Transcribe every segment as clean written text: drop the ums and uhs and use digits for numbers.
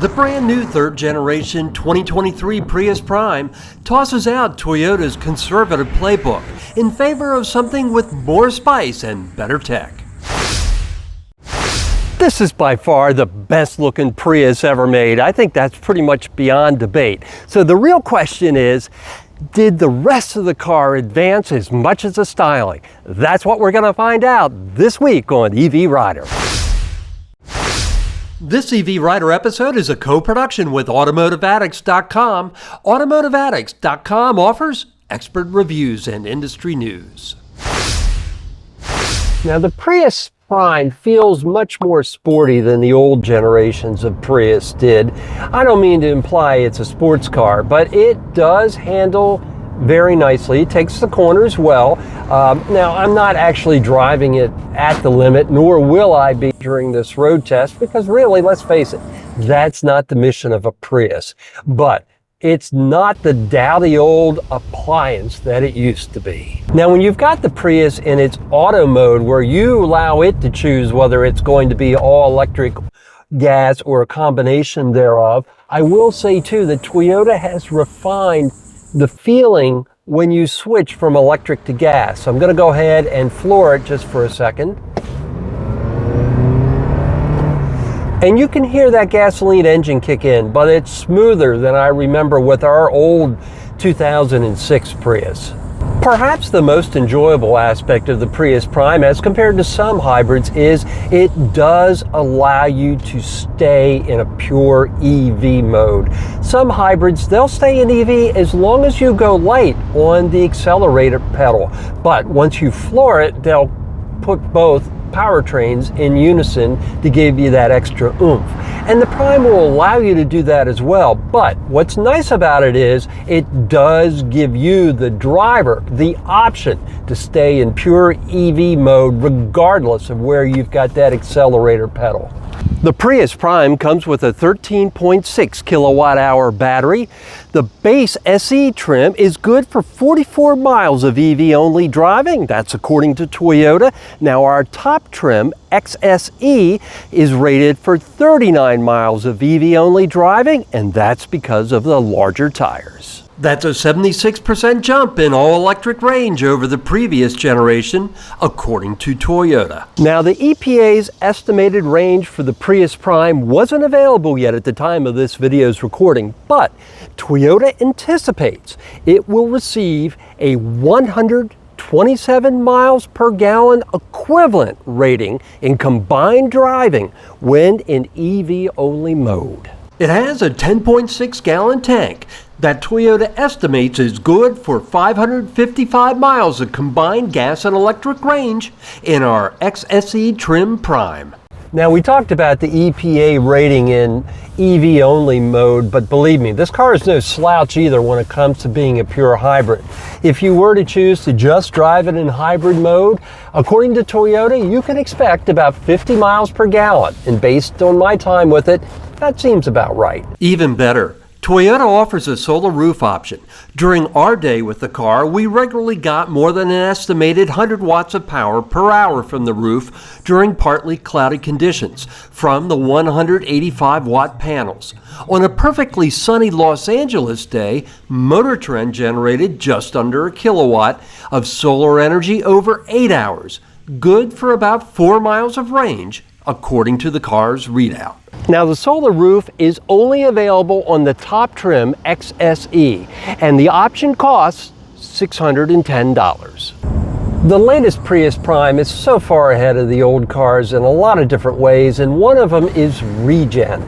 The brand new third generation 2023 Prius Prime tosses out Toyota's conservative playbook in favor of something with more spice and better tech. This is by far the best looking Prius ever made. I think that's pretty much beyond debate. So the real question is, did the rest of the car advance as much as the styling? That's what we're going to find out this week on EV Rider. This EV Rider episode is a co-production with AutomotiveAddicts.com. AutomotiveAddicts.com offers expert reviews and industry news. Now, the Prius Prime feels much more sporty than the old generations of Prius did. I don't mean to imply it's a sports car, but it does handle very nicely. It takes the corners well. Now, I'm not actually driving it at the limit, nor will I be during this road test, because really, let's face it, that's not the mission of a Prius. But it's not the dowdy old appliance that it used to be. Now, when you've got the Prius in its auto mode, where you allow it to choose whether it's going to be all electric, gas, or a combination thereof, I will say too that Toyota has refined the feeling when you switch from electric to gas. So I'm going to go ahead and floor it just for a second. And you can hear that gasoline engine kick in, but it's smoother than I remember with our old 2006 Prius. Perhaps the most enjoyable aspect of the Prius Prime as compared to some hybrids is it does allow you to stay in a pure EV mode. Some hybrids, they'll stay in EV as long as you go light on the accelerator pedal. But once you floor it, they'll put both powertrains in unison to give you that extra oomph. And the Prime will allow you to do that as well. But what's nice about it is it does give you, the driver, the option to stay in pure EV mode regardless of where you've got that accelerator pedal. The Prius Prime comes with a 13.6 kilowatt hour battery. The base SE trim is good for 44 miles of EV only driving. That's according to Toyota. Now our top trim, XSE, is rated for 39 miles of EV only driving, and that's because of the larger tires. That's a 76% jump in all-electric range over the previous generation, according to Toyota. Now, the EPA's estimated range for the Prius Prime wasn't available yet at the time of this video's recording, but Toyota anticipates it will receive a 127 miles per gallon equivalent rating in combined driving when in EV-only mode. It has a 10.6 gallon tank that Toyota estimates is good for 555 miles of combined gas and electric range in our XSE Trim Prime. Now, we talked about the EPA rating in EV only mode, but believe me, this car is no slouch either when it comes to being a pure hybrid. If you were to choose to just drive it in hybrid mode, according to Toyota, you can expect about 50 miles per gallon. And based on my time with it, that seems about right. Even better, Toyota offers a solar roof option. During our day with the car, we regularly got more than an estimated 100 watts of power per hour from the roof during partly cloudy conditions from the 185 watt panels. On a perfectly sunny Los Angeles day, Motor Trend generated just under a kilowatt of solar energy over 8 hours, good for about 4 miles of range, according to the car's readout. Now, the solar roof is only available on the top trim XSE, and the option costs $610. The latest Prius Prime is so far ahead of the old cars in a lot of different ways, and one of them is regen.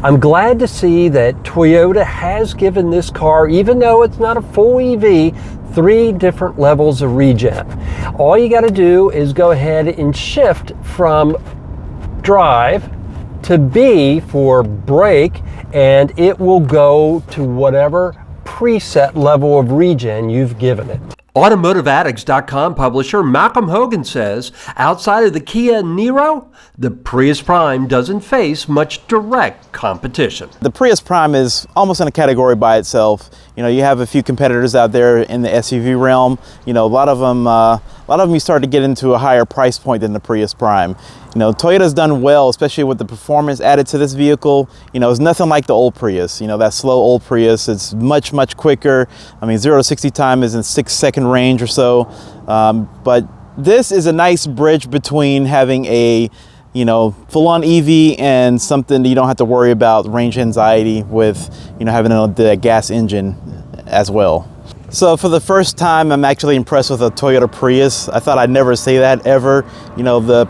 I'm glad to see that Toyota has given this car, even though it's not a full EV, 3 different levels of regen. All you got to do is go ahead and shift from drive to B for brake, and it will go to whatever preset level of regen you've given it. AutomotiveAddicts.com publisher Malcolm Hogan says, outside of the Kia Niro, the Prius Prime doesn't face much direct competition. The Prius Prime is almost in a category by itself You know, you have a few competitors out there in the SUV realm. You know, a lot of them you start to get into a higher price point than the Prius Prime. You know, Toyota's done well, especially with the performance added to this vehicle. You know, it's nothing like the old Prius. You know, that slow old Prius, it's much quicker. I mean, 0 to 60 time is in 6-second range or so. But this is a nice bridge between having a, you know, full-on EV and something that you don't have to worry about range anxiety with, you know, having the gas engine as well. So for the first time, I'm actually impressed with a Toyota Prius. I thought I'd never say that ever. You know, the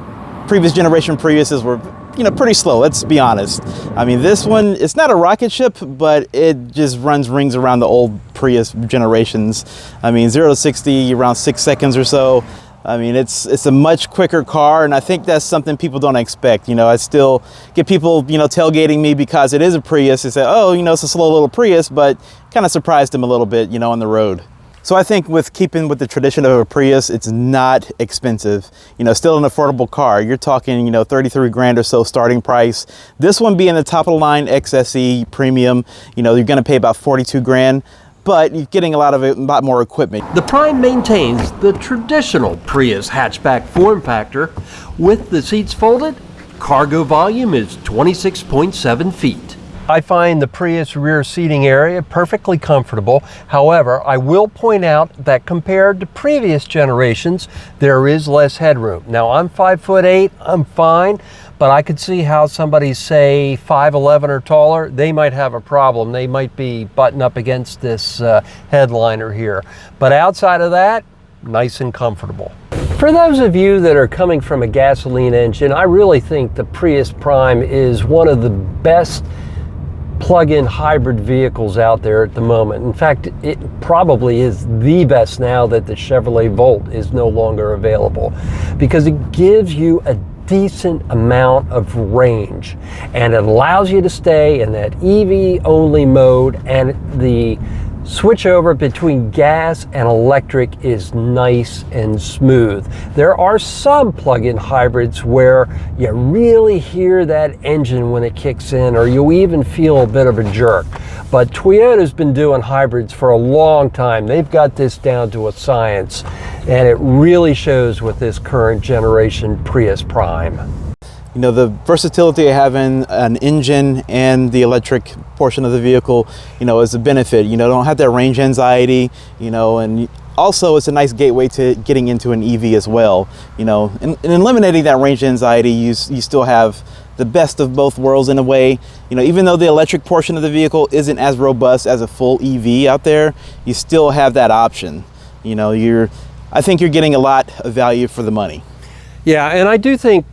previous generation Priuses were, you know, pretty slow, let's be honest. I mean, this one, it's not a rocket ship, but it just runs rings around the old Prius generations. I mean, 0 to 60 around 6 seconds or so. I mean, it's a much quicker car, and I think that's something people don't expect. You know, I still get people, you know, tailgating me because it is a Prius. They say, oh, you know, it's a slow little Prius, but kind of surprised them a little bit, you know, on the road. So I think with keeping with the tradition of a Prius, it's not expensive. You know, still an affordable car. You're talking, you know, 33 grand or so starting price. This one being the top of the line XSE Premium, you know, you're gonna pay about 42 grand. But you're getting a lot more equipment. The Prime maintains the traditional Prius hatchback form factor. With the seats folded, cargo volume is 26.7 feet. I find the Prius rear seating area perfectly comfortable. However, I will point out that compared to previous generations, there is less headroom. Now, I'm 5'8", I'm fine, but I could see how somebody, say 5'11" or taller, they might have a problem. They might be butting up against this headliner here. But outside of that, nice and comfortable. For those of you that are coming from a gasoline engine, I really think the Prius Prime is one of the best plug-in hybrid vehicles out there at the moment. In fact, it probably is the best now that the Chevrolet Volt is no longer available, because it gives you a decent amount of range and it allows you to stay in that EV only mode, and the switch over between gas and electric is nice and smooth. There are some plug-in hybrids where you really hear that engine when it kicks in, or you even feel a bit of a jerk. But Toyota's been doing hybrids for a long time. They've got this down to a science, and it really shows with this current generation Prius Prime. You know, the versatility of having an engine and the electric portion of the vehicle, you know, is a benefit. You know, don't have that range anxiety, you know, and also it's a nice gateway to getting into an EV as well. You know, in eliminating that range anxiety, you still have the best of both worlds in a way. You know, even though the electric portion of the vehicle isn't as robust as a full EV out there, you still have that option. You know, I think you're getting a lot of value for the money. Yeah, and I do think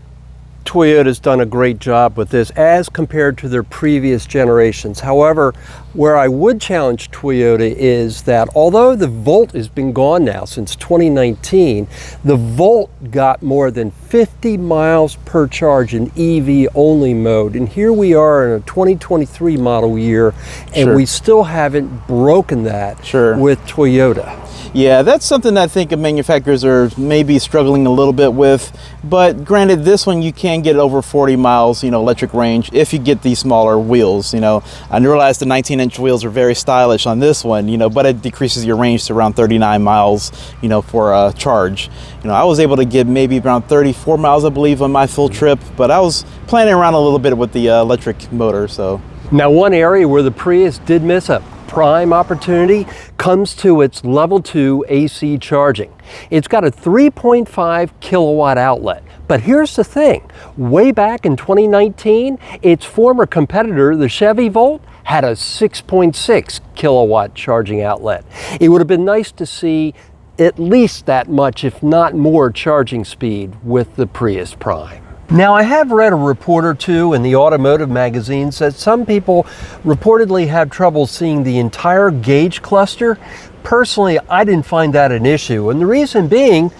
Toyota's done a great job with this as compared to their previous generations. However, where I would challenge Toyota is that although the Volt has been gone now since 2019, the Volt got more than 50 miles per charge in EV only mode. And here we are in a 2023 model year, and we still haven't broken that with Toyota. Yeah, that's something I think manufacturers are maybe struggling a little bit with. But granted, this one you can get over 40 miles, you know, electric range if you get these smaller wheels. You know, I realize the 19-inch wheels are very stylish on this one, you know, but it decreases your range to around 39 miles, you know, for a charge. You know, I was able to get maybe around 34 miles, I believe, on my full trip, but I was playing around a little bit with the electric motor, so. Now, one area where the Prius did miss a prime opportunity comes to its level 2 AC charging. It's got a 3.5 kilowatt outlet. But here's the thing, way back in 2019, its former competitor, the Chevy Volt, had a 6.6 kilowatt charging outlet. It would have been nice to see at least that much, if not more, charging speed with the Prius Prime. Now, I have read a report or two in the automotive magazines that some people reportedly have trouble seeing the entire gauge cluster. Personally, I didn't find that an issue, and the reason being,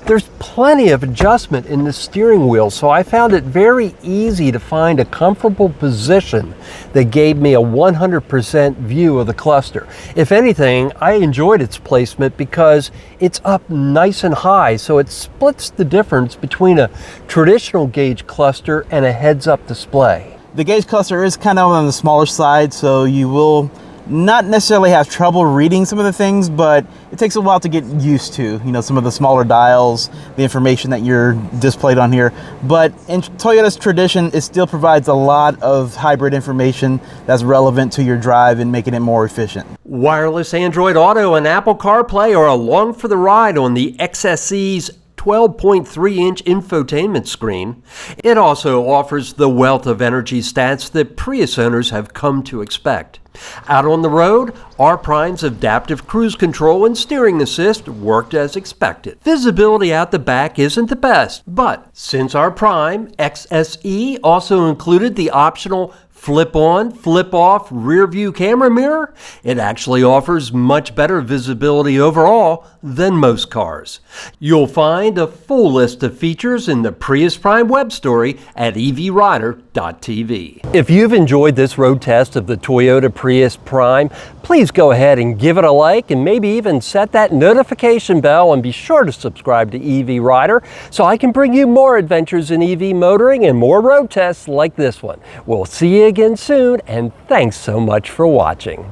there's plenty of adjustment in the steering wheel, so I found it very easy to find a comfortable position that gave me a 100% view of the cluster. If anything, I enjoyed its placement because it's up nice and high, so it splits the difference between a traditional gauge cluster and a heads-up display. The gauge cluster is kind of on the smaller side, so you will not necessarily have trouble reading some of the things, but it takes a while to get used to, you know, some of the smaller dials, the information that you're displayed on here. But in Toyota's tradition, it still provides a lot of hybrid information that's relevant to your drive and making it more efficient. Wireless Android Auto and Apple CarPlay are along for the ride on the XSE's 12.3-inch infotainment screen. It also offers the wealth of energy stats that Prius owners have come to expect. Out on the road, R Prime's adaptive cruise control and steering assist worked as expected. Visibility out the back isn't the best, but since R Prime XSE also included the optional flip-on, flip-off rear-view camera mirror, it actually offers much better visibility overall than most cars. You'll find a full list of features in the Prius Prime web story at evrider.tv. If you've enjoyed this road test of the Toyota Prius Prime, please go ahead and give it a like and maybe even set that notification bell, and be sure to subscribe to EV Rider so I can bring you more adventures in EV motoring and more road tests like this one. We'll see you again soon, and thanks so much for watching.